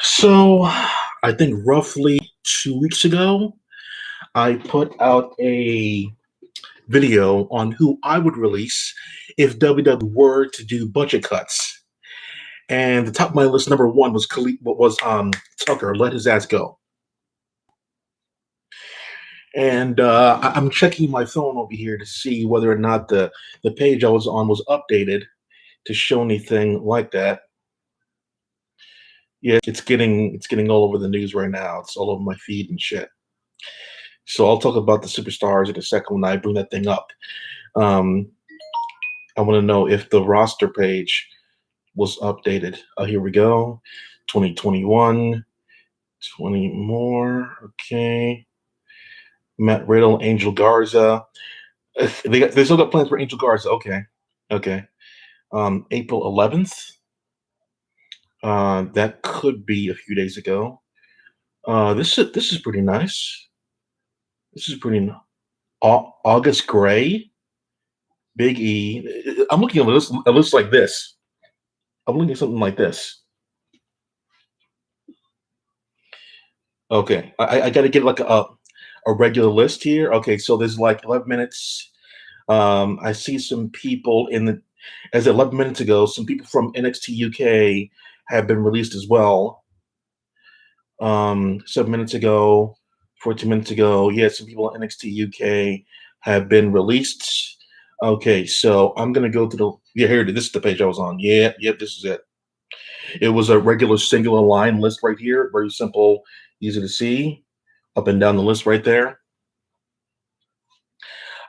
So, I think roughly 2 weeks ago, I put out a video on who I would release if WWE were to do budget cuts. And the top of my list, number one, was Tucker. Let his ass go. And I'm checking my phone over here to see whether or not the page I was on was updated to show anything like that. Yeah, it's getting all over the news right now. It's all over my feed and shit. So I'll talk about the superstars in a second when I bring that thing up. I want to know if the roster page was updated. Here we go. 2021. 20 more. Okay. Matt Riddle, Angel Garza. They still got plans for Angel Garza. Okay. April 11th. That could be a few days ago. This is pretty nice. This is pretty nice. August Gray, Big E. I'm looking at a list like this. I'm looking at something like this. Okay, I got to get like a regular list here. Okay, so there's like 11 minutes. I see some people as 11 minutes ago, some people from NXT UK have been released as well. 7 minutes ago, 14 minutes ago, yeah, some people in NXT UK have been released. Okay, so I'm gonna go to here it is. This is the page I was on. Yep, this is it. It was a regular singular line list right here, very simple, easy to see, up and down the list right there.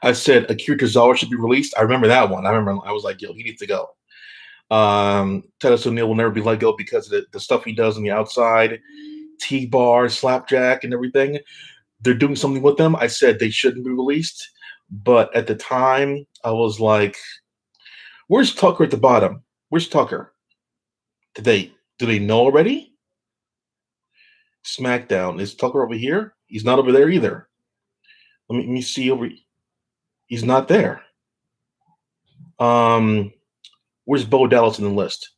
I said Akira Tozawa should be released. I remember that one. I was like, yo, he needs to go. Titus O'Neil will never be let go because of the stuff he does on the outside, T-bar, slapjack, and everything. They're doing something with them. I said they shouldn't be released. But at the time, I was like, where's Tucker at the bottom? Where's Tucker? Do they know already? SmackDown. Is Tucker over here? He's not over there either. Let me see over. He's not there. Where's Bo Dallas in the list?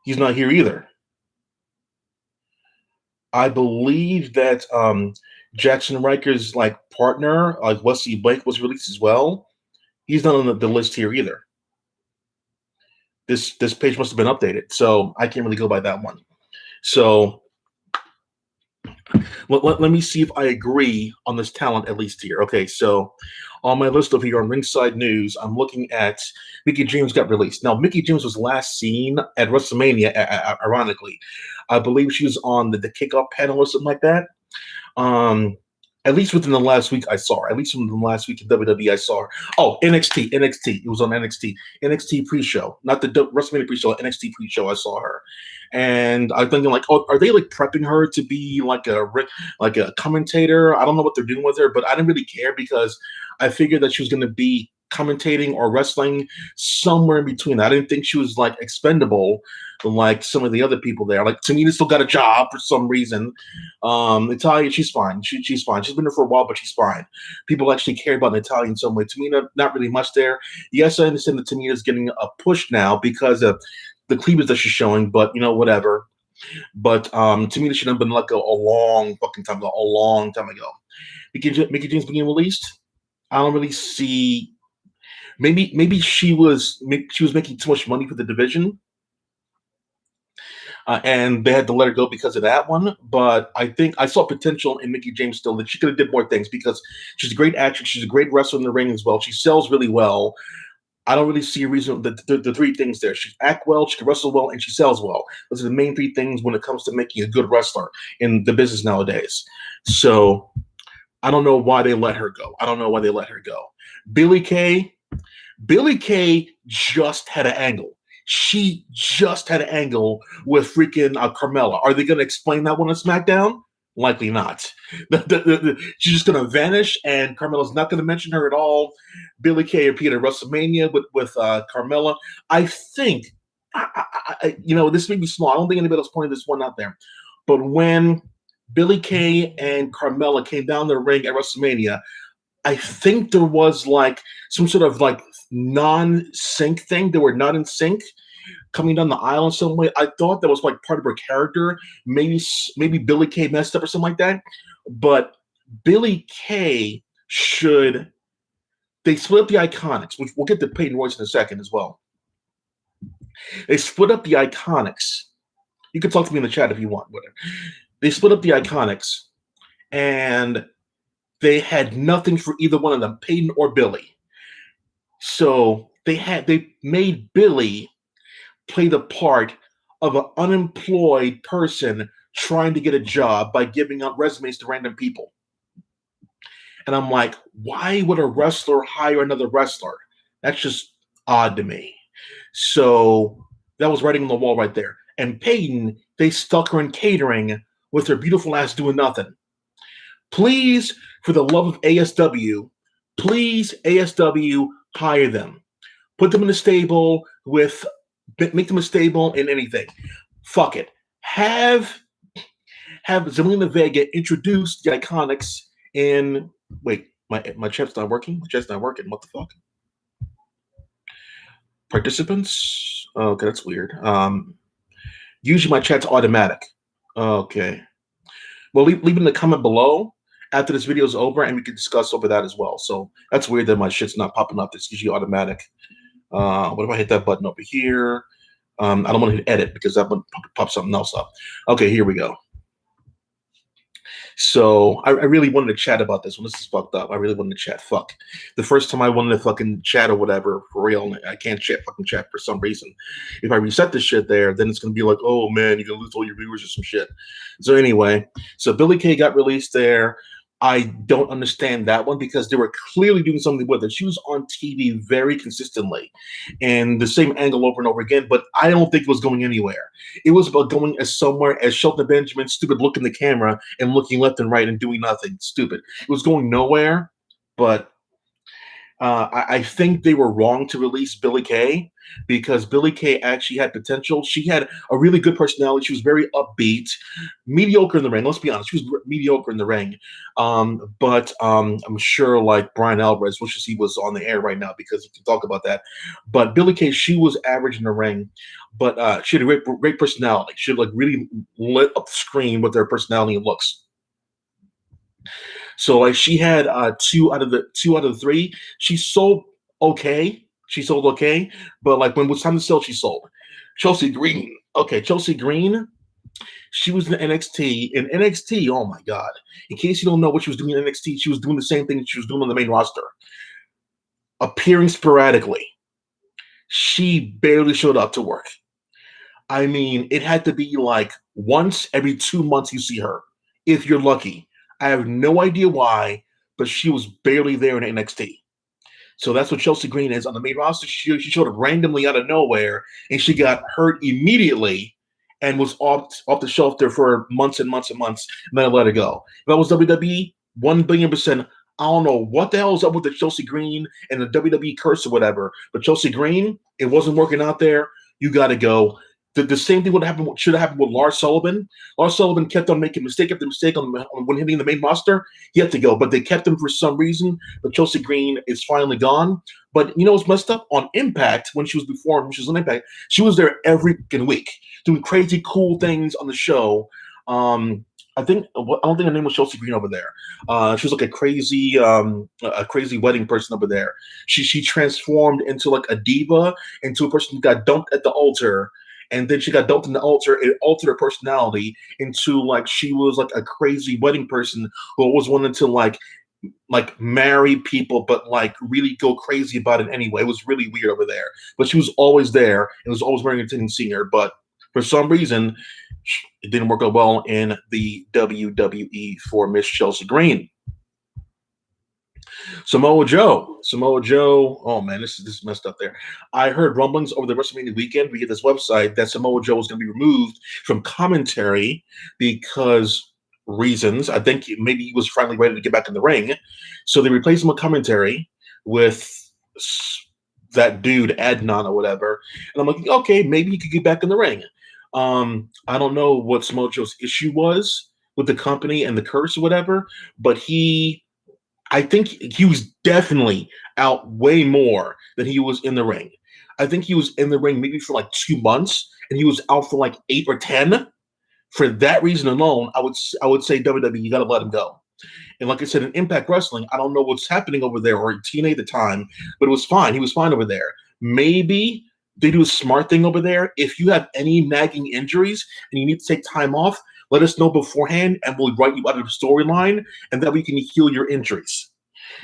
He's not here either. I believe that Jackson Riker's like partner, like Wesley Blake, was released as well. He's not on the list here either. This page must have been updated, so I can't really go by that one. So let me see if I agree on this talent at least here. Okay, so on my list over here on Ringside News, I'm looking at Mickie James got released. Now, Mickie James was last seen at WrestleMania, ironically. I believe she was on the kickoff panel or something like that. At least within the last week, I saw her. At least within the last week in WWE, I saw her. Oh, NXT. It was on NXT pre-show, not the WrestleMania pre-show. NXT pre-show. I saw her, and I'm thinking like, oh, are they like prepping her to be like a commentator? I don't know what they're doing with her, but I didn't really care because I figured that she was going to be commentating or wrestling somewhere in between. I didn't think she was like expendable like some of the other people there. Like Tamina still got a job for some reason. Natalia, she's fine. She's fine. She's been there for a while, but she's fine. People actually care about Natalia in some way. Tamina, not really much there. Yes, I understand that Tamina's getting a push now because of the cleavage that she's showing, but whatever. But Tamina should have been let go a long fucking time ago. A long time ago. Mickie James being released. I don't really see. Maybe she was making too much money for the division, and they had to let her go because of that one. But I think I saw potential in Mickie James still that she could have did more things because she's a great actress. She's a great wrestler in the ring as well. She sells really well. I don't really see a reason. The three things there: she act well, she can wrestle well, and she sells well. Those are the main three things when it comes to making a good wrestler in the business nowadays. So I don't know why they let her go. Billie Kay just had an angle. She just had an angle with freaking Carmella. Are they going to explain that one on SmackDown? Likely not. She's just going to vanish, and Carmella's not going to mention her at all. Billie Kay appeared at WrestleMania with Carmella. I think, this may be small. I don't think anybody else pointed this one out there. But when Billie Kay and Carmella came down the ring at WrestleMania, I think there was like some sort of like non-sync thing. They were not in sync. coming down the aisle in some way. I thought that was like part of her character. Maybe Billie Kay messed up or something like that. But Billie Kay should. They split up the Iconics, which we'll get to Peyton Royce in a second as well. They split up the Iconics. You can talk to me in the chat if you want. Whatever. They split up the Iconics, and they had nothing for either one of them, Peyton or Billie. So they made Billie play the part of an unemployed person trying to get a job by giving out resumes to random people. And I'm like, why would a wrestler hire another wrestler? That's just odd to me. So that was writing on the wall right there. And Peyton, they stuck her in catering with her beautiful ass doing nothing. Please, for the love of ASW, please, ASW, hire them. Put them in a stable make them a stable in anything. Fuck it. Have Zelina Vega introduce the Iconics in. Wait, my chat's not working? My chat's not working. What the fuck? Participants? Okay, that's weird. Usually my chat's automatic. Okay. Well, leave it in the comment below after this video is over, and we can discuss over that as well. So that's weird that my shit's not popping up. It's usually automatic. What if I hit that button over here? I don't want to hit edit because that would pop something else up. Okay, here we go. So I really wanted to chat about this one. This is fucked up. I really wanted to chat. Fuck. The first time I wanted to fucking chat or whatever, for real, I can't fucking chat for some reason. If I reset this shit there, then it's going to be like, oh man, you're going to lose all your viewers or some shit. So anyway, so Billie Kay got released there. I don't understand that one because they were clearly doing something with it. She was on TV very consistently and the same angle over and over again, but I don't think it was going anywhere. It was about going as somewhere as Shelton Benjamin, stupid looking the camera and looking left and right and doing nothing. Stupid. It was going nowhere, but I think they were wrong to release Billie Kay because Billie Kay actually had potential. She had a really good personality. She was very upbeat, mediocre in the ring. Let's be honest. She was mediocre in the ring. But I'm sure like Brian Alvarez wishes he was on the air right now because he can talk about that. But Billie Kay, she was average in the ring, but she had a great personality. She like really lit up the screen with her personality and looks. So like she had two out of the three. She sold okay. But like when it was time to sell, she sold. Chelsea Green. Okay, Chelsea Green. She was in NXT. In NXT, oh my God. In case you don't know what she was doing in NXT, she was doing the same thing that she was doing on the main roster. Appearing sporadically. She barely showed up to work. I mean, it had to be like once every 2 months you see her, if you're lucky. I have no idea why, but she was barely there in NXT. So that's what Chelsea Green is on the main roster. She showed up randomly out of nowhere, and she got hurt immediately and was off the shelf there for months and months and months, and then I let her go. If I was WWE, 1,000,000,000%, I don't know what the hell is up with the Chelsea Green and the WWE curse or whatever, but Chelsea Green, it wasn't working out there. You got to go. The same thing should have happened with Lars Sullivan. Lars Sullivan kept on making mistake after mistake on when hitting the main roster. He had to go, but they kept him for some reason. But Chelsea Green is finally gone. But you know what's messed up? On Impact, when she was on Impact, she was there every week doing crazy cool things on the show. I don't think her name was Chelsea Green over there. She was like a crazy wedding person over there. She transformed into like a diva, into a person who got dumped at the altar. And then she got dumped in the altar. It altered her personality into like she was like a crazy wedding person who always wanted to like marry people, but like really go crazy about it anyway. It was really weird over there. But she was always there and was always very entertaining seeing her. But for some reason, it didn't work out well in the WWE for Miss Chelsea Green. Samoa Joe. Oh man, this is messed up there. I heard rumblings over the WrestleMania weekend via this website that Samoa Joe was going to be removed from commentary because reasons. I think maybe he was finally ready to get back in the ring, so they replaced him with commentary with that dude Adnan or whatever. And I'm like, okay, maybe he could get back in the ring. I don't know what Samoa Joe's issue was with the company and the curse or whatever, but I think he was definitely out way more than he was in the ring. I think he was in the ring maybe for like 2 months, and he was out for like 8 or 10. For that reason alone, I would say WWE, you got to let him go. And like I said, in Impact Wrestling, I don't know what's happening over there, or in TNA at the time, but it was fine. He was fine over there. Maybe they do a smart thing over there. If you have any nagging injuries and you need to take time off, let us know beforehand, and we'll write you out of the storyline, and that we can heal your injuries.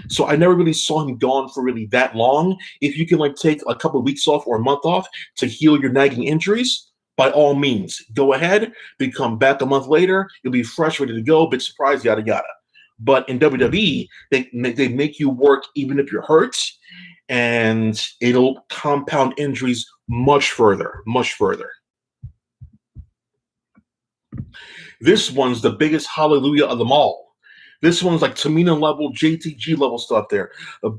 So I never really saw him gone for really that long. If you can like take a couple of weeks off or a month off to heal your nagging injuries, by all means, go ahead. Come back a month later, you'll be fresh, ready to go, big surprise, yada yada. But in WWE, they make you work even if you're hurt, and it'll compound injuries much further, much further. This one's the biggest hallelujah of them all. This one's like Tamina level, JTG level stuff there.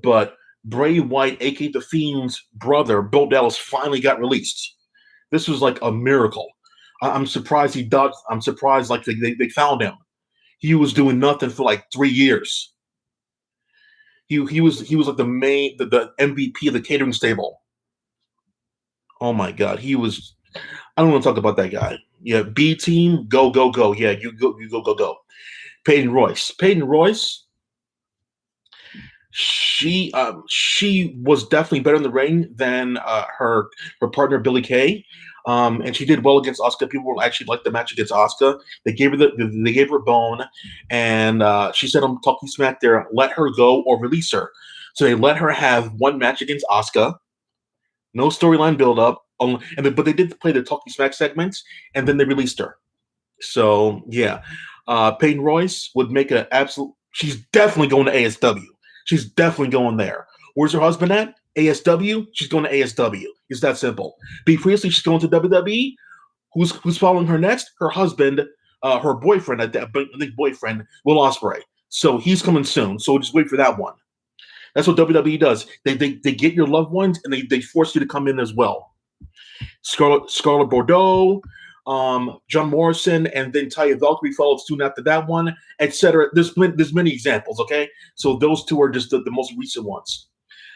But Bray Wyatt, aka The Fiend's brother, Bo Dallas, finally got released. This was like a miracle. I'm surprised he died. I'm surprised like they found him. He was doing nothing for like 3 years. He was like the MVP of the catering stable. Oh my God, he was. I don't want to talk about that guy. Yeah, B team, go go go. Yeah, you go go. Peyton Royce. She was definitely better in the ring than her partner Billie Kay. And she did well against Asuka. People actually liked the match against Asuka. They gave her a bone, and she said on Talking Smack there, let her go or release her. So they let her have one match against Asuka. No storyline build up. But they did play the Talking Smack segments, and then they released her. So yeah, Peyton Royce would make an absolute. She's definitely going to ASW. She's definitely going there. Where's her husband at? ASW. She's going to ASW. It's that simple. Bea Priestley, she's going to WWE. Who's following her next? Her husband, her boyfriend, I think boyfriend, Will Ospreay. So he's coming soon. So just wait for that one. That's what WWE does. They get your loved ones and they force you to come in as well. Scarlett Bordeaux, John Morrison, and then Taya Valkyrie followed soon after that one, etc. There's many examples, okay? So those two are just the most recent ones.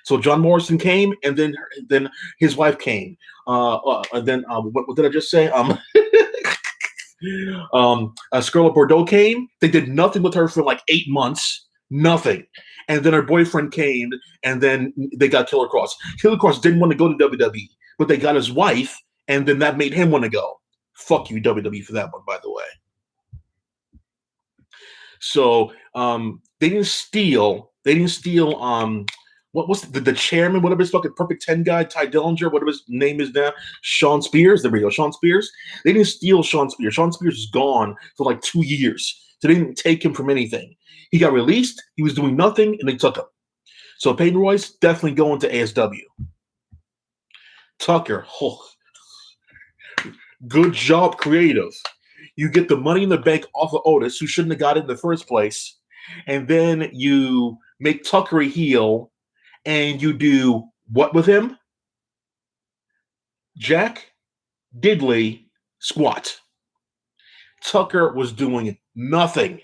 So John Morrison came, and then his wife came. And then what did I just say? Scarlett Bordeaux came. They did nothing with her for like 8 months. Nothing. And then her boyfriend came, and then they got Killer Kross. Killer Kross didn't want to go to WWE, but they got his wife, and then that made him want to go. Fuck you, WWE, for that one, by the way. So they didn't steal. What was the chairman, whatever his fucking Perfect 10 guy, Ty Dillinger, whatever his name is now, Sean Spears. There we go, Sean Spears. They didn't steal Sean Spears. Sean Spears is gone for like 2 years. So they didn't take him from anything. He got released. He was doing nothing, and they took him. So Peyton Royce definitely going to ASW. Tucker, good job, creative. You get the money in the bank off of Otis, who shouldn't have got it in the first place, and then you make Tucker a heel, and you do what with him? Jack Diddley squat. Tucker was doing nothing.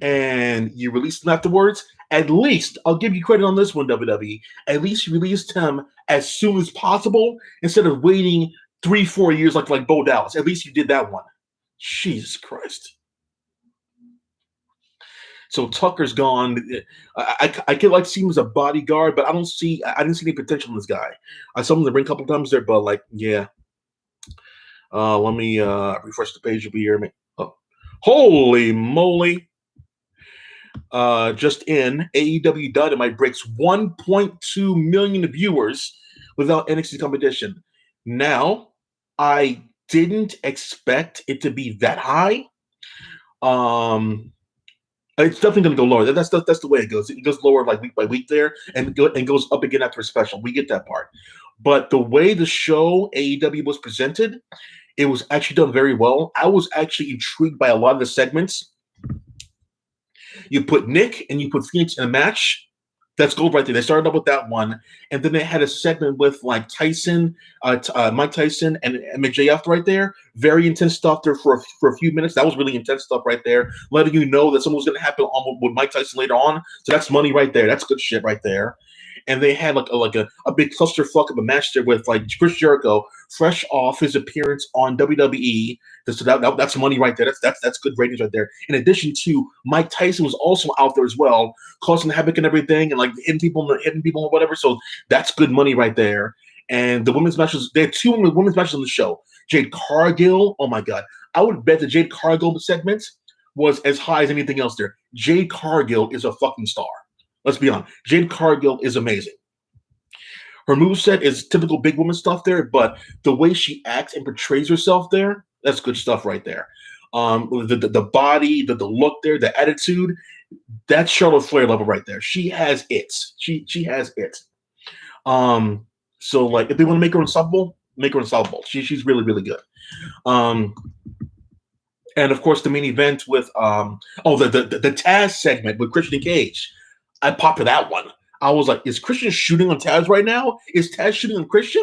And you released him afterwards. At least, I'll give you credit on this one, WWE. At least you released him as soon as possible instead of waiting 3-4 years like Bo Dallas. At least you did that one. Jesus Christ. So Tucker's gone. I could like see him as a bodyguard, but I didn't see any potential in this guy. I saw him in the ring a couple times there, but like, yeah. Let me refresh the page over here. Oh. Holy moly. Just in, AEW Dynamite breaks 1.2 million viewers without NXT competition. Now, I didn't expect it to be that high. It's definitely going to go lower. That's the way it goes. It goes lower like week by week there, and goes up again after a special. We get that part. But the way the show AEW was presented, it was actually done very well. I was actually intrigued by a lot of the segments. You put Nick and you put Phoenix in a match. That's gold right there. They started up with that one, and then they had a segment with like Tyson, Mike Tyson, and MJF right there. Very intense stuff there for a few minutes. That was really intense stuff right there, letting you know that something was going to happen with Mike Tyson later on. So that's money right there. That's good shit right there. and they had a big clusterfuck of a match there with like Chris Jericho, fresh off his appearance on WWE. So that's money right there. That's good ratings right there. In addition to Mike Tyson was also out there as well, causing havoc and everything, and like hitting people and whatever. So that's good money right there. And the women's matches, they had two women's matches on the show. Jade Cargill, oh my god, I would bet the Jade Cargill segment was as high as anything else there. Jade Cargill is a fucking star. Let's be honest. Jade Cargill is amazing. Her moveset is typical big woman stuff there, but the way she acts and portrays herself there, that's good stuff right there. The body, the look there, the attitude, that's Charlotte Flair level right there. She has it. She has it. So like if they want to make her unstoppable, make her unstoppable. She's really, really good. And of course the main event with the Taz segment with Christian Cage. I popped for that one. I was like, is Christian shooting on Taz right now? Is Taz shooting on Christian?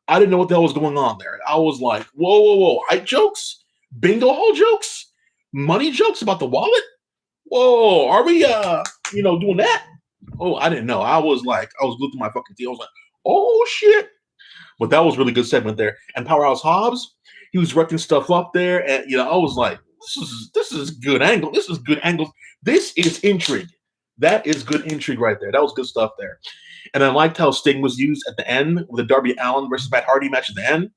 I didn't know what the hell was going on there. I was like, whoa. Hype jokes? Bingo hall jokes? Money jokes about the wallet? Whoa, are we doing that? Oh, I didn't know. I was glued to my fucking teeth. I was like, oh shit. But that was really good segment there. And Powerhouse Hobbs, he was wrecking stuff up there. And I was like, this is good angle. This is good angle. This is intrigue. That is good intrigue right there. That was good stuff there. And I liked how Sting was used at the end with the Darby Allin versus Matt Hardy match at the end.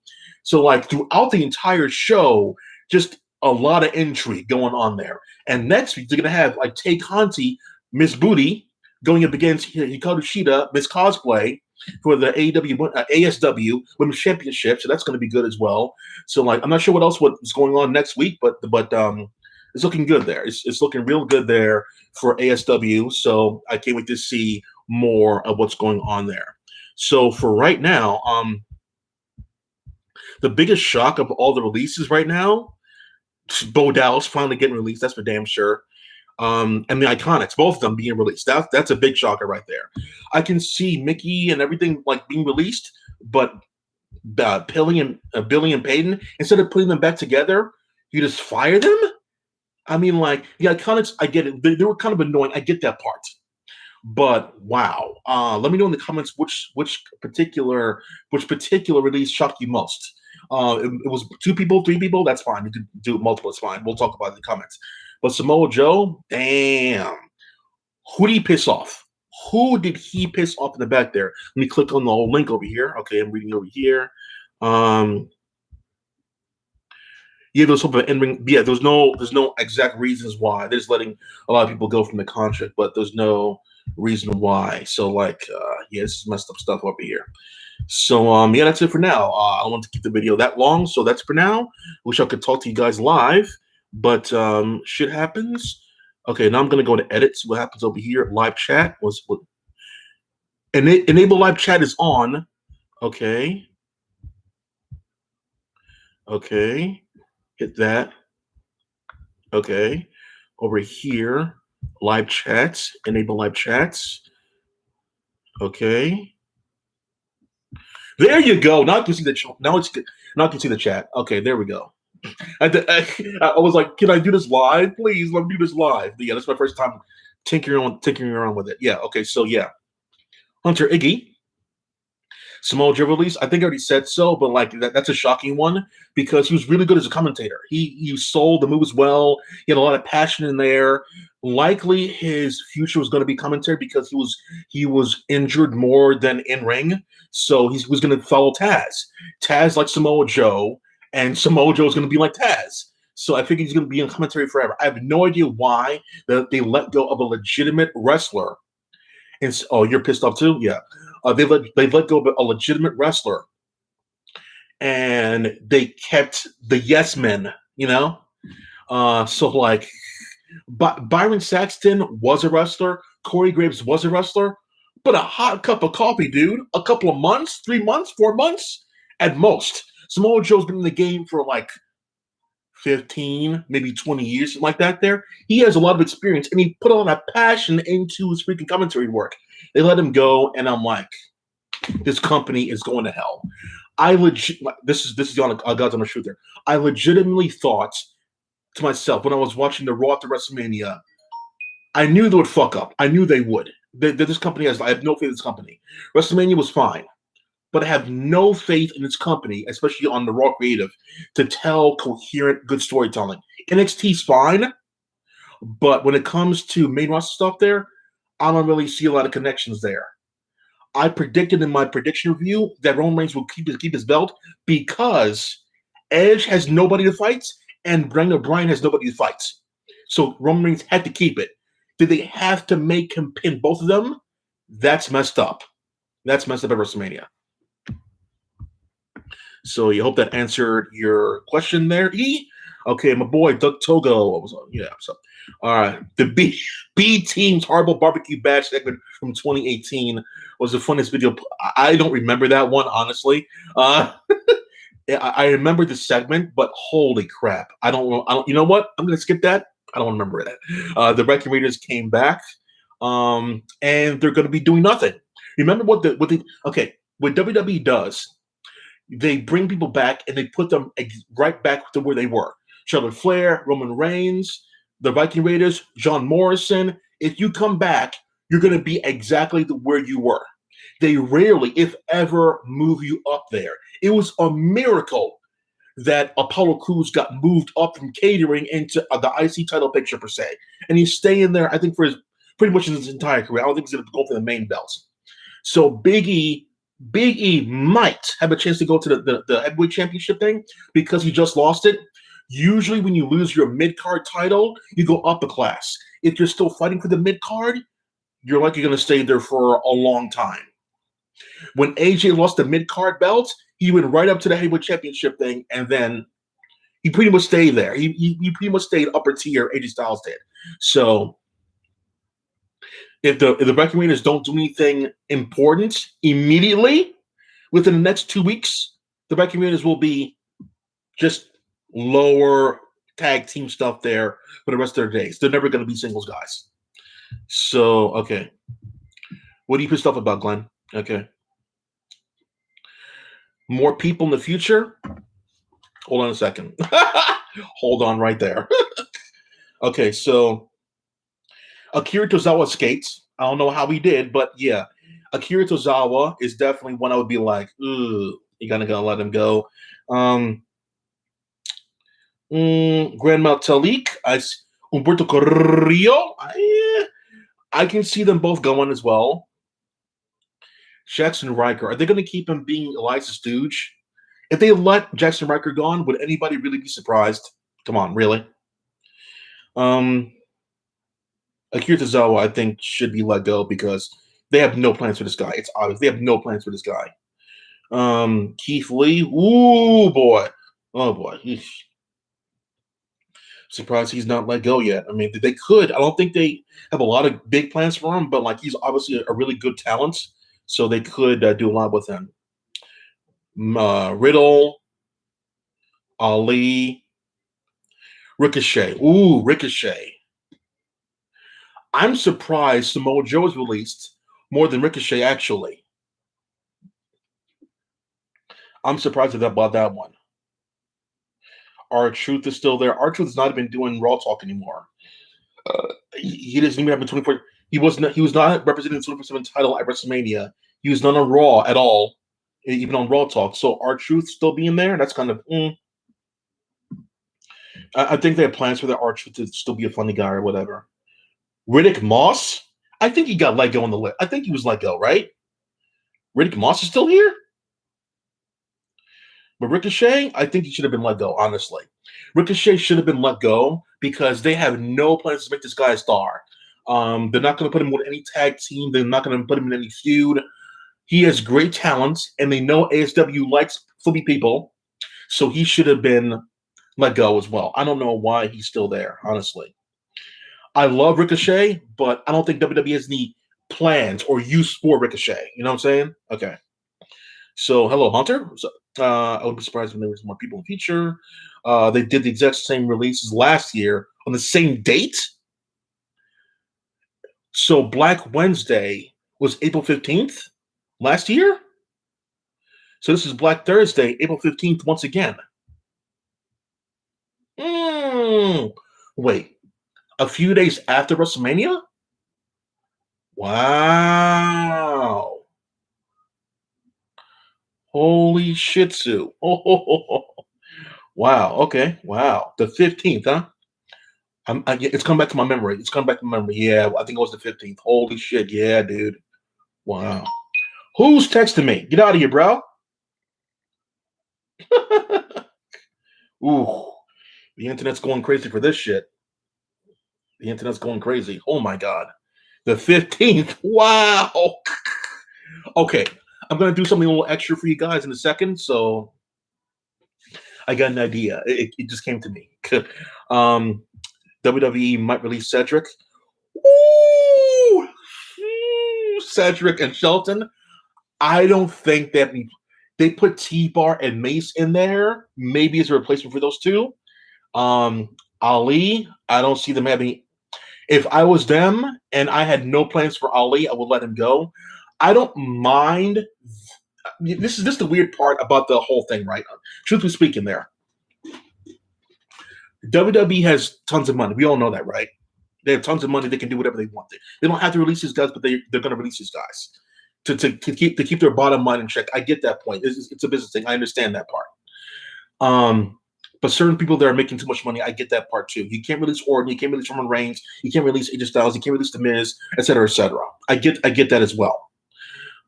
So like throughout the entire show, just a lot of intrigue going on there. And next week, they're going to have like Tay Conti, Miss Booty, going up against Hikaru Shida, Miss Cosplay, for the ASW Women's Championship. So that's going to be good as well. So like, I'm not sure what's going on next week, but it's looking good there. It's looking real good there for ASW. So I can't wait to see more of what's going on there. So for right now, the biggest shock of all the releases right now, Bo Dallas finally getting released. That's for damn sure. And the Iconics, both of them being released. That's a big shocker right there. I can see Mickie and everything like being released, but Billie and Peyton, instead of putting them back together, you just fire them. I mean, like the Iconics, I get it. They were kind of annoying. I get that part. But wow, let me know in the comments which particular release shocked you most. It was 2 people, 3 people. That's fine. You could do it multiple. It's fine. We'll talk about it in the comments. But Samoa Joe, damn, who did he piss off? Who did he piss off in the back there? Let me click on the link over here. Okay, I'm reading over here. Yeah, there's hope of ending. Yeah, there's no exact reasons why. They're just letting a lot of people go from the contract, but there's no reason why. So like, yeah, this is messed up stuff over here. So yeah, that's it for now. I don't want to keep the video that long, so that's for now. Wish I could talk to you guys live, but shit happens. Okay, now I'm gonna go to edit. See what happens over here. Live chat was enable live chat is on. Okay. Okay. Hit that. Okay. Over here, live chats. Enable live chats. Okay. There you go. Now I can see the chat. Now I can see the chat. Okay, there we go. I was like, can I do this live? Please, let me do this live. But yeah, that's my first time tinkering around with it. Yeah, okay, so yeah. Hunter Iggy. Samoa Joe release, I think I already said so, but like that's a shocking one because he was really good as a commentator. He sold the moves well. He had a lot of passion in there. Likely his future was going to be commentary because he was injured more than in ring, so he was going to follow Taz. Taz like Samoa Joe, and Samoa Joe is going to be like Taz. So I think he's going to be in commentary forever. I have no idea why they let go of a legitimate wrestler. And oh, you're pissed off too? Yeah. They let go of a legitimate wrestler, and they kept the yes men, So like, Byron Saxton was a wrestler, Corey Graves was a wrestler, but a hot cup of coffee, dude. A couple of months, 3 months, 4 months at most. Samoa Joe's been in the game for like 15, maybe 20 years, something like that. There, he has a lot of experience, and he put a lot of passion into his freaking commentary work. They let him go, and I'm like, this company is going to hell. This is God's honest truth there. I legitimately thought to myself when I was watching the Raw to WrestleMania, I knew they would fuck up. I knew they would. This company I have no faith in this company. WrestleMania was fine, but I have no faith in this company, especially on the Raw creative, to tell coherent, good storytelling. NXT's fine, but when it comes to main roster stuff there, I don't really see a lot of connections there. I predicted in my prediction review that Roman Reigns will keep his belt because Edge has nobody to fight and Brandon O'Brien has nobody to fight. So Roman Reigns had to keep it. Did they have to make him pin both of them? That's messed up. That's messed up at WrestleMania. So you hope that answered your question there, E. Okay, my boy Doug Togo. Yeah, so all right. The B Team's Horrible Barbecue Bash segment from 2018 was the funniest video. I don't remember that one, honestly. I remember the segment, but holy crap. I don't you know what? I'm gonna skip that. I don't remember that. The Wrecking Raiders came back, and they're gonna be doing nothing. Remember what WWE does, they bring people back and they put them right back to where they were. Charlotte Flair, Roman Reigns, the Viking Raiders, John Morrison. If you come back, you're going to be exactly where you were. They rarely, if ever, move you up there. It was a miracle that Apollo Crews got moved up from catering into the IC title picture, per se. And he's staying there, I think, for pretty much his entire career. I don't think he's going to go for the main belts. So Big E might have a chance to go to the heavyweight championship thing because he just lost it. Usually when you lose your mid-card title, you go up a class. If you're still fighting for the mid-card, you're likely going to stay there for a long time. When AJ lost the mid-card belt, he went right up to the heavyweight championship thing, and then he pretty much stayed there. He pretty much stayed upper tier, AJ Styles did. So if the Wrecking Raiders don't do anything important immediately within the next 2 weeks, the Wrecking Raiders will be just lower tag team stuff there for the rest of their days. They're never going to be singles guys. So, okay. What are you pissed off about, Glenn? Okay. More people in the future? Hold on a second. Hold on right there. Okay, so Akira Tozawa skates. I don't know how he did, but yeah. Akira Tozawa is definitely one I would be like, ugh, you gotta let him go. Grand Metalik, Humberto Carrillo. I can see them both going as well. Jackson Riker, are they going to keep him being Elias Stooge? If they let Jackson Riker go on, would anybody really be surprised? Come on, really? Akira Tozawa, I think, should be let go because they have no plans for this guy. It's obvious. They have no plans for this guy. Keith Lee, ooh, boy. Oh, boy. Eesh. Surprised he's not let go yet. I mean, they could. I don't think they have a lot of big plans for him, but like he's obviously a really good talent, so they could do a lot with him. Riddle, Ali, Ricochet. Ooh, Ricochet. I'm surprised Samoa Joe was released more than Ricochet, actually. I'm surprised about that one. R-Truth is still there. R-Truth has not been doing Raw Talk anymore. He doesn't even have a 24. He was not representing the 24/7 title at WrestleMania. He was not on Raw at all, even on Raw Talk. So R-Truth still being there, that's kind of. I think they have plans for the R-Truth to still be a funny guy or whatever. Riddick Moss, I think he got let go on the list. I think he was let go, right? Riddick Moss is still here. But Ricochet, I think he should have been let go, honestly. Ricochet should have been let go because they have no plans to make this guy a star. They're not going to put him with any tag team. They're not going to put him in any feud. He has great talent, and they know ASW likes flippy people, so he should have been let go as well. I don't know why he's still there, honestly. I love Ricochet, but I don't think WWE has any plans or use for Ricochet. You know what I'm saying? Okay. So, hello, Hunter. So, I would be surprised when there was more people in the future. They did the exact same releases last year on the same date. So, Black Wednesday was April 15th last year. So, this is Black Thursday, April 15th once again. Wait, a few days after WrestleMania? Wow. Holy shih tzu. Oh, wow. Okay. Wow. The 15th, huh? It's come back to my memory. It's come back to my memory. Yeah, I think it was the 15th. Holy shit. Yeah, dude. Wow. Who's texting me? Get out of here, bro. Ooh, the internet's going crazy for this shit. The internet's going crazy. Oh my god. The 15th. Wow. Okay. I'm gonna do something a little extra for you guys in a second. So I got an idea. It just came to me. um, WWE might release Cedric. Ooh, Cedric and Shelton. I don't think that they put T-Bar and Mace in there. Maybe as a replacement for those two. Ali, I don't see them having. If I was them and I had no plans for Ali, I would let him go. I don't mind. This is the weird part about the whole thing, right? Truthfully speaking, there, WWE has tons of money. We all know that, right? They have tons of money. They can do whatever they want. They don't have to release these guys, but they're going to release these guys to keep their bottom line in check. I get that point. It's a business thing. I understand that part. But certain people that are making too much money, I get that part too. You can't release Orton, you can't release Roman Reigns, you can't release AJ Styles, you can't release The Miz, et cetera, et cetera. I get that as well.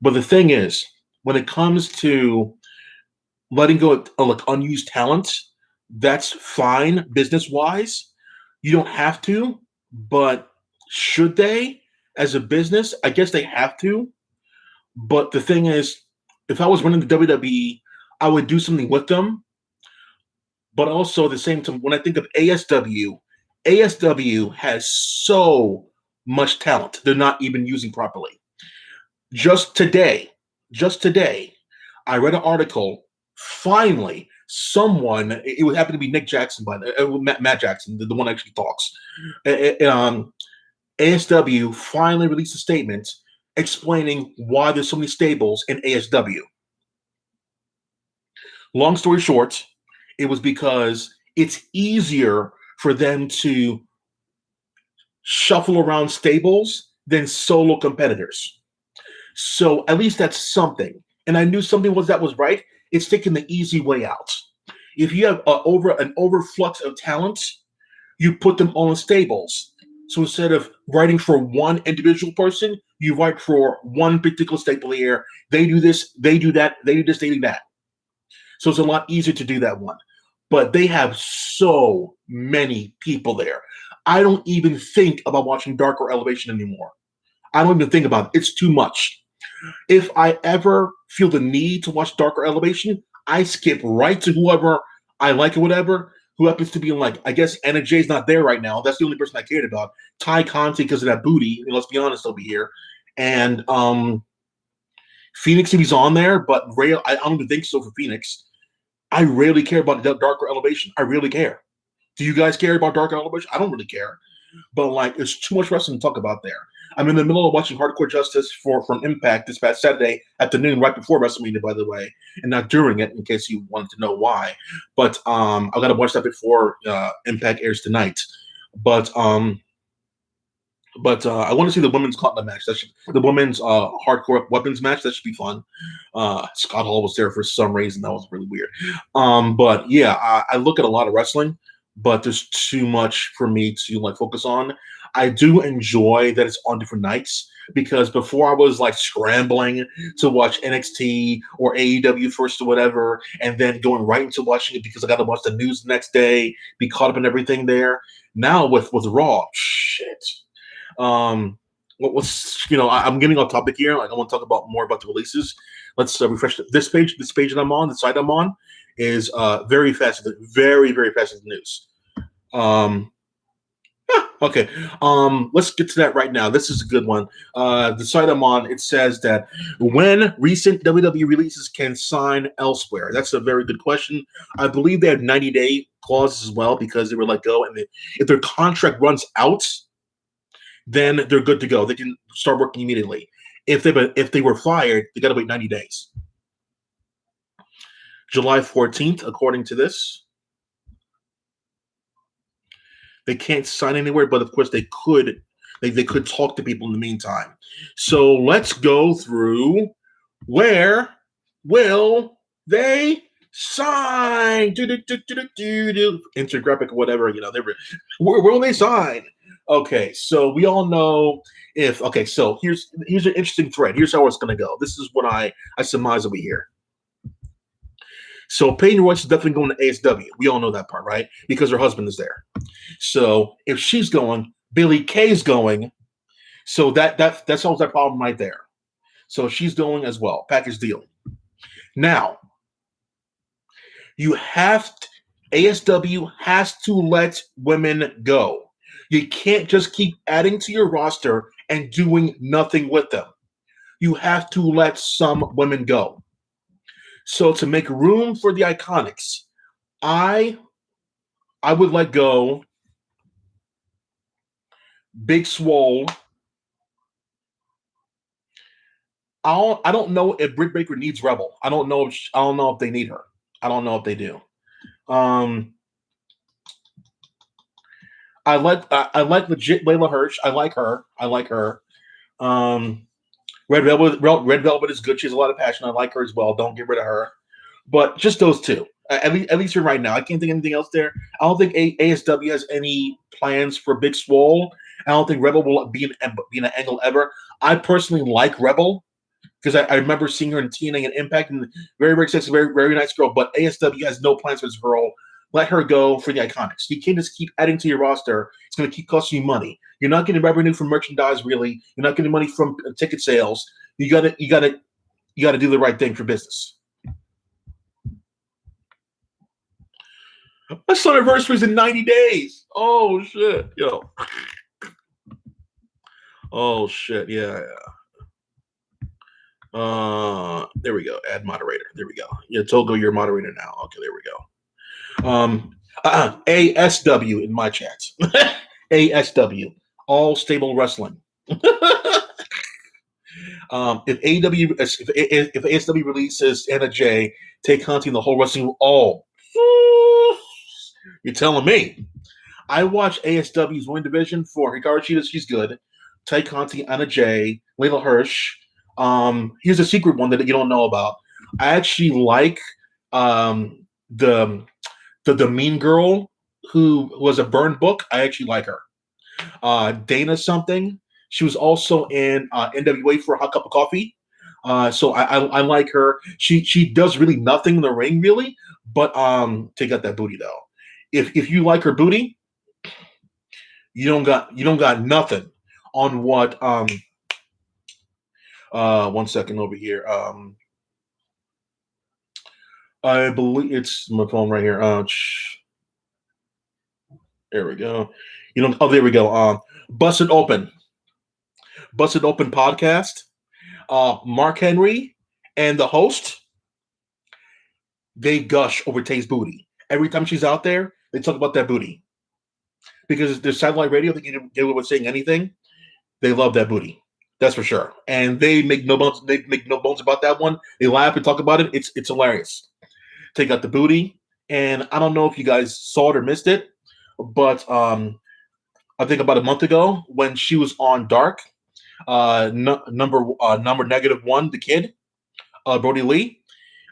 But the thing is, when it comes to letting go of like unused talent, that's fine business wise. You don't have to, but should they as a business? I guess they have to. But the thing is, if I was running the WWE, I would do something with them. But also at the same time, when I think of ASW has so much talent they're not even using properly. Just today, I read an article. Finally, someone, it would happen to be Nick Jackson, Matt Jackson, the one that actually talks. ASW finally released a statement explaining why there's so many stables in ASW. Long story short, it was because it's easier for them to shuffle around stables than solo competitors. So at least that's something. And I knew something that was right. It's taking the easy way out. If you have an overflux of talent, you put them all in stables. So instead of writing for one individual person, you write for one particular stable here. They do this, they do that, they do this, they do that. So it's a lot easier to do that one. But they have so many people there. I don't even think about watching Dark or Elevation anymore. I don't even think about it. It's too much. If I ever feel the need to watch Dark or Elevation, I skip right to whoever I like or whatever, who happens to be in, like, I guess Anna Jay's not there right now. That's the only person I cared about. Ty Conti, because of that booty. I mean, let's be honest, he'll be here. And Phoenix, if he's on there, but Ray, I don't even think so for Phoenix. I rarely care about Dark or Elevation. I really care. Do you guys care about Dark or Elevation? I don't really care. But like, there's too much wrestling to talk about there. I'm in the middle of watching Hardcore Justice from Impact this past Saturday afternoon, right before WrestleMania, by the way, and not during it, in case you wanted to know why. But I got to watch that before Impact airs tonight. But I want to see the women's gauntlet match. The women's hardcore weapons match. That should be fun. Scott Hall was there for some reason. That was really weird. But yeah, I look at a lot of wrestling, but there's too much for me to like focus on. I do enjoy that it's on different nights, because before I was like scrambling to watch NXT or AEW first or whatever, and then going right into watching it because I got to watch the news the next day, be caught up in everything there. Now with Raw, shit. I'm getting off topic here. Like, I want to talk about more about the releases. Let's refresh this page. This page that I'm on, the site I'm on, is very fast, very very fast with the news. Okay. Let's get to that right now. This is a good one. The site I'm on, it says that when recent WWE releases can sign elsewhere. That's a very good question. I believe they have 90-day clauses as well, because they were let go, and if their contract runs out, then they're good to go. They can start working immediately. If they were fired, they got to wait 90 days. July 14th, according to this. They can't sign anywhere, but of course they could They could talk to people in the meantime. So let's go through where will they sign? Insert graphic or whatever, where will they sign? Okay, so we all know so here's an interesting thread. Here's how it's gonna go. This is what I surmise over here. So Peyton Royce is definitely going to ASW. We all know that part, right? Because her husband is there. So if she's going, Billie Kay's going. So that solves that problem right there. So she's going as well. Package deal. Now, ASW has to let women go. You can't just keep adding to your roster and doing nothing with them. You have to let some women go. So to make room for the Iconics, I would let go Big Swole. I don't know if Britt Baker needs Rebel. I don't know if they need her. I don't know if they do. I like legit Layla Hirsch. I like her. Red Velvet is good. She has a lot of passion. I like her as well. Don't get rid of her. But just those two. At least for right now. I can't think of anything else there. I don't think ASW has any plans for Big Swole. I don't think Rebel will be an angle ever. I personally like Rebel because I remember seeing her in TNA and Impact, and very, very sexy, very, very nice girl. But ASW has no plans for this girl. Let her go for the Iconics. You can't just keep adding to your roster. It's going to keep costing you money. You're not getting revenue from merchandise, really. You're not getting money from ticket sales. You gotta do the right thing for business. My son anniversary is in 90 days. Oh shit, yo. Oh shit, yeah. There we go. Add moderator. There we go. Yeah, Togo, you're a moderator now. Okay, there we go. ASW in my chat. ASW, All Stable Wrestling. If AEW releases Anna Jay, Tay Conti, and the whole wrestling, you're telling me. I watch ASW's Women Division for Hikaru Shida. She's good. Tay Conti, Anna Jay, Layla Hirsch. Here's a secret one that you don't know about. I actually like the mean girl who was a burn book. I actually like her. Dana something. She was also in NWA for a hot cup of coffee. So I like her. She does really nothing in the ring, really, but take out that booty though. If you like her booty, you don't got nothing on what 1 second over here. I believe it's my phone right here. There we go. There we go. Busted Open podcast. Mark Henry and the host, they gush over Tay's booty. Every time she's out there, they talk about that booty. Because there's satellite radio, they can get away with saying anything. They love that booty. That's for sure. And they make no bones about that one. They laugh and talk about it. It's hilarious. Take out the booty. And I don't know if you guys saw it or missed it, but I think about a month ago when she was on Dark, number -1, the kid, Brody Lee,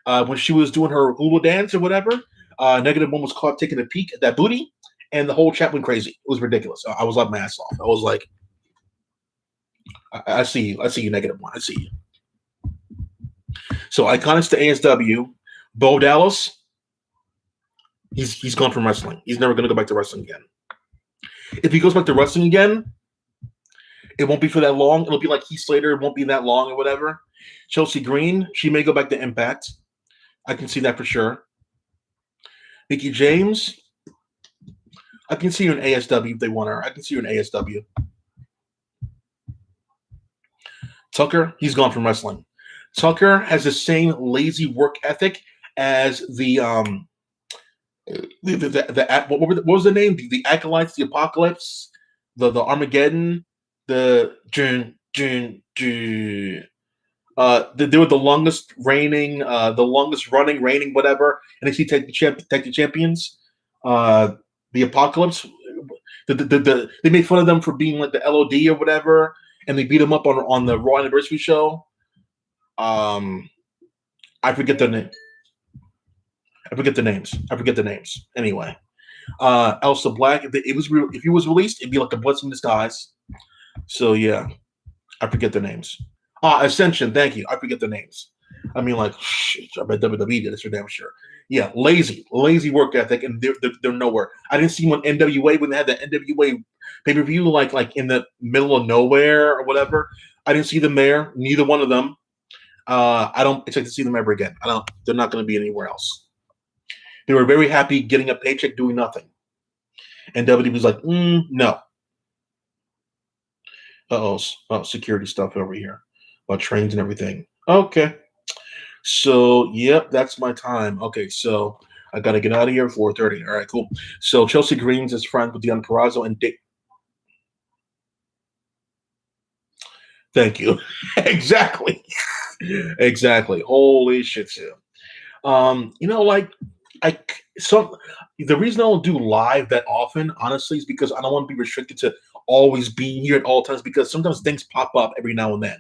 when she was doing her hula dance or whatever, -1 was caught taking a peek at that booty, and the whole chat went crazy. It was ridiculous. I was laughing my ass off. I was like, I see you, -1. I see you. So Iconics to ASW, Bo Dallas, he's gone from wrestling. He's never going to go back to wrestling again. If he goes back to wrestling again, it won't be for that long. It'll be like Heath Slater. It won't be that long or whatever. Chelsea Green, she may go back to Impact. I can see that for sure. Mickie James, I can see her in ASW if they want her. I can see her in ASW. Tucker, he's gone from wrestling. Tucker has the same lazy work ethic as what was the name? The Acolytes, the Apocalypse, the Armageddon, they were the longest running, whatever. And they see take the champions. The Apocalypse. They made fun of them for being like the LOD or whatever, and they beat them up on the Raw Anniversary show. I forget the name. I forget the names. Anyway, Elsa Black. If he was released, it'd be like a blessing in disguise. So yeah, I forget the names. Ascension. Thank you. I forget the names. I mean, like, shit, I bet WWE did this for damn sure. Yeah, lazy work ethic, and they're nowhere. I didn't see one NWA when they had the NWA pay per view, like in the middle of nowhere or whatever. I didn't see them there. Neither one of them. I don't expect to see them ever again. They're not going to be anywhere else. They were very happy getting a paycheck doing nothing, and WWE was like, no. Security stuff over here about trains and everything. Okay. So, yep, that's my time. Okay, so I got to get out of here at 4:30. All right, cool. So Chelsea Greens is friends with Deon Purrazzo and Dick. Thank you. Exactly. Holy shit, too. The reason I don't do live that often, honestly, is because I don't want to be restricted to always being here at all times, because sometimes things pop up every now and then,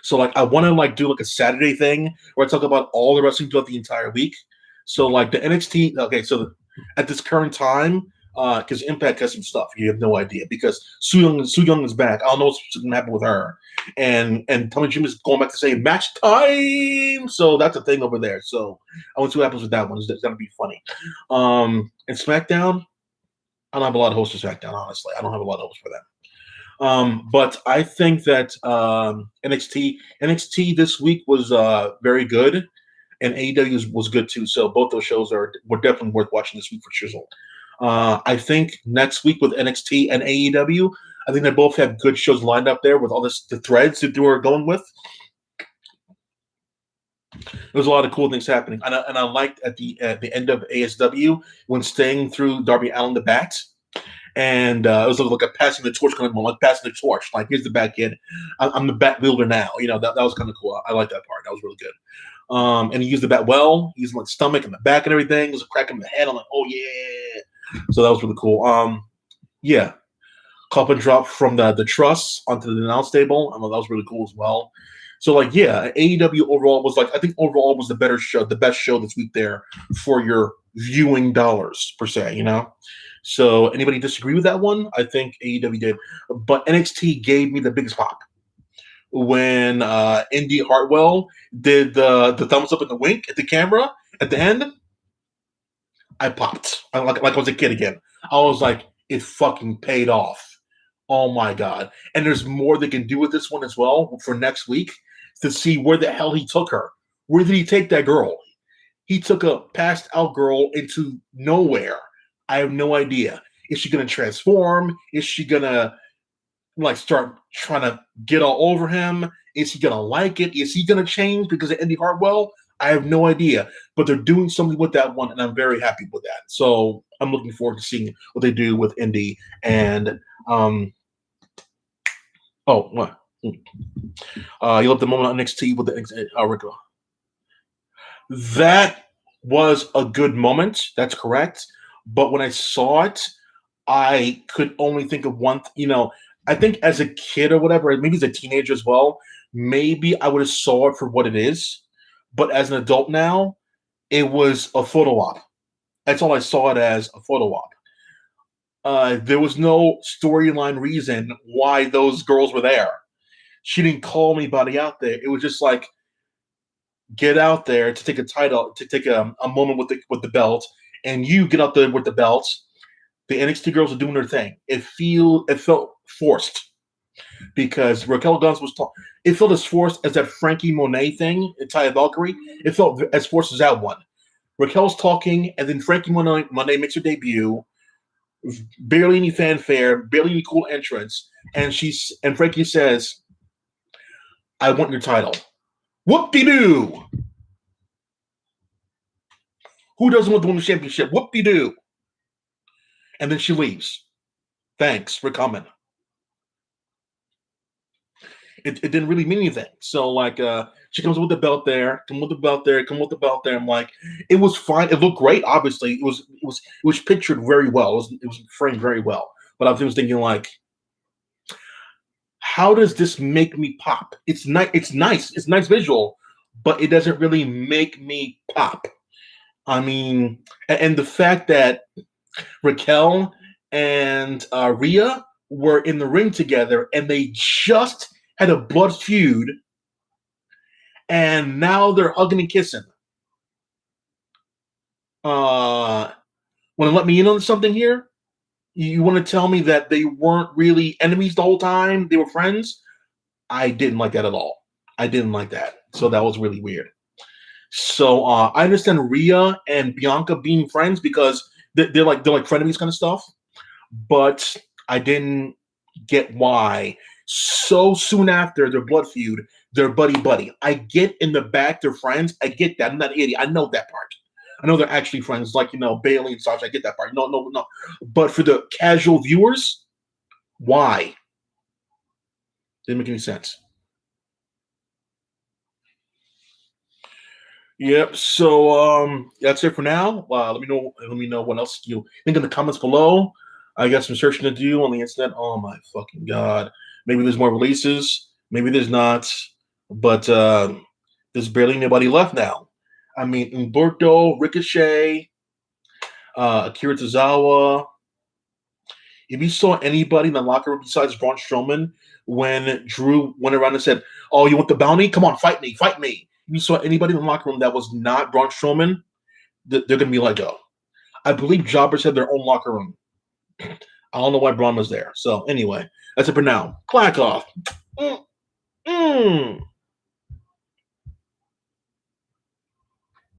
So I want to do a Saturday thing where I talk about all the wrestling throughout the entire week. So the NXT. Okay, so at this current time, because Impact has some stuff you have no idea, because Su Young is back. I don't know what's going to happen with her, and Tommy Jim is going back to say match time. So that's a thing over there. So I want to see what happens with that one. It's going to be funny. And SmackDown, I don't have a lot of hosts for SmackDown. Honestly, I don't have a lot of hosts for that. But I think that NXT this week was very good, and AEW was good too. So both those shows were definitely worth watching this week for sure. I think next week with NXT and AEW, I think they both have good shows lined up there with all the threads that they were going with. There's a lot of cool things happening, and I liked at the end of ASW when staying through Darby Allin the Bat. And it was like a passing the torch kind of moment, like passing the torch. Like, here's the Bat Kid. I'm the Bat wielder now. That was kind of cool. I like that part. That was really good. And he used the bat well. He used my stomach and the back and everything. It was a crack in the head. I'm like, oh yeah. So that was really cool. Yeah. Cup and drop from the truss onto the announce table. I mean, that was really cool as well. So AEW overall was I think overall was the better show, the best show this week there for your viewing dollars per se, So anybody disagree with that one? I think AEW did, but NXT gave me the biggest pop when Indy Hartwell did the thumbs up and the wink at the camera at the end. I popped like I was a kid again. I was like, it fucking paid off. Oh my God. And there's more they can do with this one as well for next week to see where the hell he took her. Where did he take that girl? He took a passed out girl into nowhere. I have no idea. Is she going to transform? Is she going to start trying to get all over him? Is he going to like it? Is he going to change because of Indy Hartwell? I have no idea. But they're doing something with that one, and I'm very happy with that. So I'm looking forward to seeing what they do with Indy and what? You love the moment on NXT with the Rico. That was a good moment. That's correct. But when I saw it, I could only think of one. I think as a kid or whatever, maybe as a teenager as well, maybe I would have saw it for what it is. But as an adult now, it was a photo op. That's all I saw it as, a photo op. There was no storyline reason why those girls were there. She didn't call anybody out there. It was just get out there to take a title, to take a moment with the belt, and you get out there with the belt. The NXT girls are doing their thing. It felt forced because Raquel Guns was talking. It felt as forced as that Frankie Monet thing in Taya Valkyrie. It felt as forced as that one. Raquel's talking, and then Frankie Monet makes her debut. Barely any fanfare, barely any cool entrance, and Frankie says, "I want your title." Whoop-de-doo! Who doesn't want the women's championship? Whoop-de-doo! And then she leaves. Thanks for coming. it didn't really mean anything. So like she comes with the belt there, come with the belt there, come with the belt there. I'm like, it was fine. It looked great. Obviously, it was pictured very well. It was framed very well. But I was thinking like, how does this make me pop? It's nice. It's nice. It's nice visual, but it doesn't really make me pop. I mean, and the fact that Raquel and Rhea were in the ring together, and they just had a blood feud, and now they're hugging and kissing. Want to let me in on something here? You want to tell me that they weren't really enemies the whole time? They were friends? I didn't like that at all. I didn't like that. So that was really weird. So I understand Rhea and Bianca being friends because they're like frenemies kind of stuff. But I didn't get why so soon after their blood feud, they're buddy. I get in the back they're friends. I get that. I'm not an idiot. I know that part. I know they're actually friends, like Bailey and Sasha. I get that part. No. But for the casual viewers, why? Didn't make any sense. Yep. So that's it for now. Let me know. Let me know what else you think in the comments below. I got some searching to do on the internet. Oh my fucking god! Maybe there's more releases. Maybe there's not. But there's barely anybody left now. I mean, Umberto, Ricochet, Akira Tozawa. If you saw anybody in the locker room besides Braun Strowman when Drew went around and said, "Oh, you want the bounty? Come on, fight me, fight me." If you saw anybody in the locker room that was not Braun Strowman, they're going to be let go. I believe jobbers have their own locker room. I don't know why Braun was there. So anyway, that's it for now. Clack off.